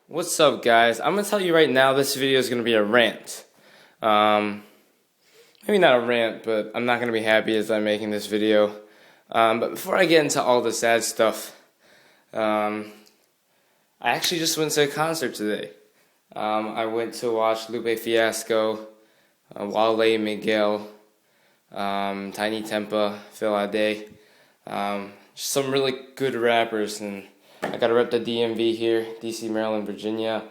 What's up, guys? I'm gonna tell you right now, this video is gonna be a rant. Um, Maybe not a rant, but I'm not gonna be happy as I'm making this video. But before I get into all the sad stuff, I actually just went to a concert today. I went to watch Lupe Fiasco, Wale Miguel, Tiny Tempa, Phil Ade, just some really good rappers, and I gotta rep the DMV here, DC, Maryland, Virginia.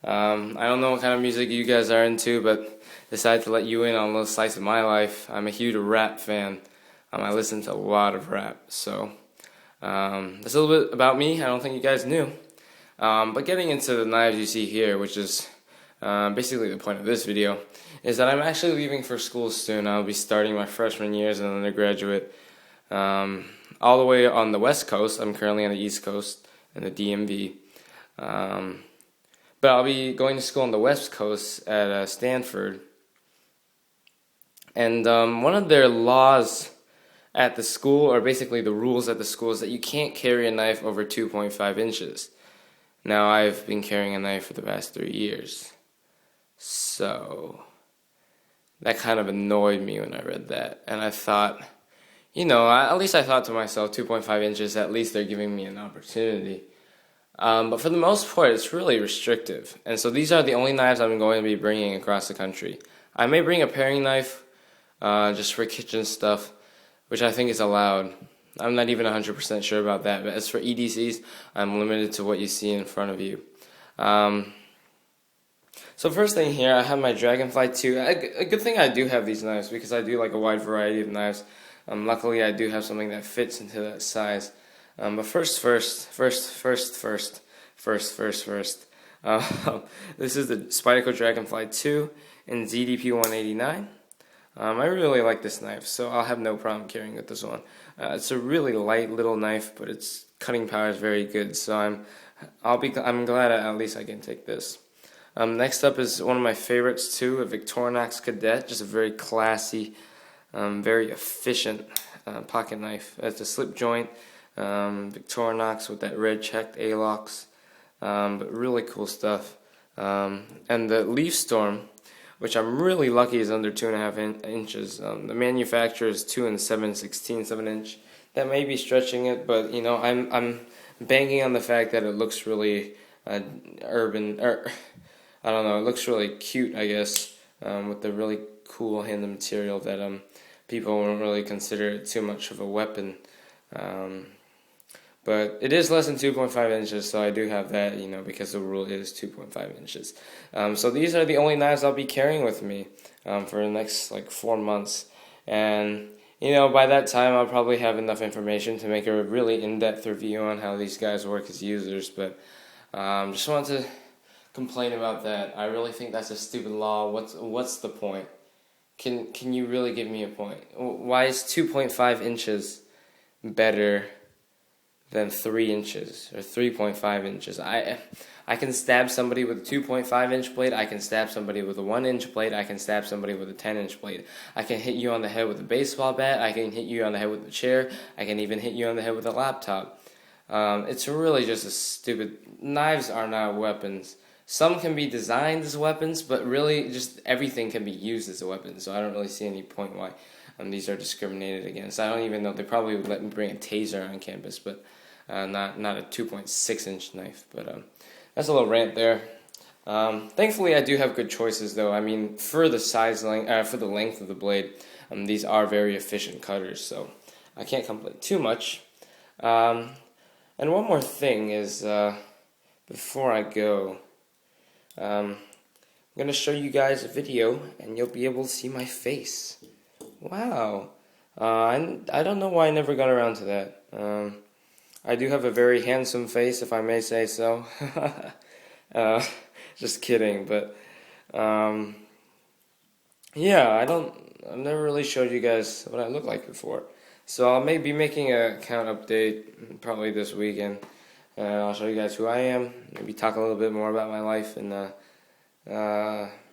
I don't know what kind of music you guys are into, but decided to let you in on a little slice of my life. I'm a huge rap fan. I listen to a lot of rap, so that's a little bit about me. I don't think you guys knew. But getting into the knives you see here, which is basically the point of this video, is that I'm actually leaving for school soon. I'll be starting my freshman year as an undergraduate all the way on the West Coast. I'm currently on the East Coast in the DMV. But I'll be going to school on the West Coast at Stanford. And one of their laws at the school, or basically the rules at the school, is that you can't carry a knife over 2.5 inches. Now, I've been carrying a knife for the past 3 years. So that kind of annoyed me when I read that. And I thought, at least I thought to myself, 2.5 inches, at least they're giving me an opportunity. But for the most part, it's really restrictive. And so these are the only knives I'm going to be bringing across the country. I may bring a paring knife just for kitchen stuff, which I think is allowed. I'm not even 100% sure about that. But as for EDCs, I'm limited to what you see in front of you. So first thing here, I have my Dragonfly 2. A good thing I do have these knives because I do like a wide variety of knives. Luckily, I do have something that fits into that size. But first. This is the Spyderco Dragonfly 2 in ZDP 189. I really like this knife, so I'll have no problem carrying with this one. It's a really light little knife, but its cutting power is very good. So I'm glad at least I can take this. Next up is one of my favorites too, a Victorinox Cadet, just a very classy, very efficient pocket knife. It's a slip joint. Victorinox with that red checked A-locks, but really cool stuff. And the Leaf Storm, which I'm really lucky is under 2.5 inches. The manufacturer is 2 7/16 inch. That may be stretching it, but I'm banking on the fact that it looks really urban, or I don't know, it looks really cute, I guess, with the really cool handle material that people won't really consider it too much of a weapon. But it is less than 2.5 inches, so I do have that, because the rule is 2.5 inches. So these are the only knives I'll be carrying with me for the next 4 months. And, by that time I'll probably have enough information to make a really in-depth review on how these guys work as users. But just wanted to complain about that. I really think that's a stupid law. What's the point? Can you really give me a point? Why is 2.5 inches better than 3 inches or 3.5 inches? I can stab somebody with a 2.5 inch blade. I can stab somebody with a 1 inch blade. I can stab somebody with a 10 inch blade. I can hit you on the head with a baseball bat. I can hit you on the head with a chair. I can even hit you on the head with a laptop. It's really just a stupid. Knives are not weapons. Some can be designed as weapons, but really just everything can be used as a weapon. So I don't really see any point why these are discriminated against. I don't even know. They probably would let me bring a taser on campus, but not a 2.6 inch knife. But that's a little rant there. Thankfully, I do have good choices, though. I mean, for the for the length of the blade, these are very efficient cutters, so I can't complain too much. And one more thing is, before I go, I'm gonna show you guys a video, and you'll be able to see my face. Wow. I don't know why I never got around to that. I do have a very handsome face, if I may say so. Just kidding, but yeah, I've never really showed you guys what I look like before. So I may be making an account update probably this weekend, and I'll show you guys who I am, maybe talk a little bit more about my life, and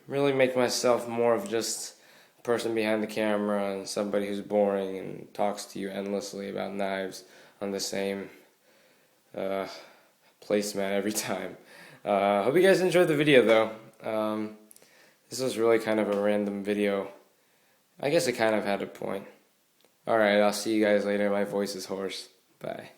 really make myself more of just a person behind the camera and somebody who's boring and talks to you endlessly about knives on the same placemat every time. Hope you guys enjoyed the video though. This was really kind of a random video. I guess it kind of had a point. Alright, I'll see you guys later. My voice is hoarse. Bye.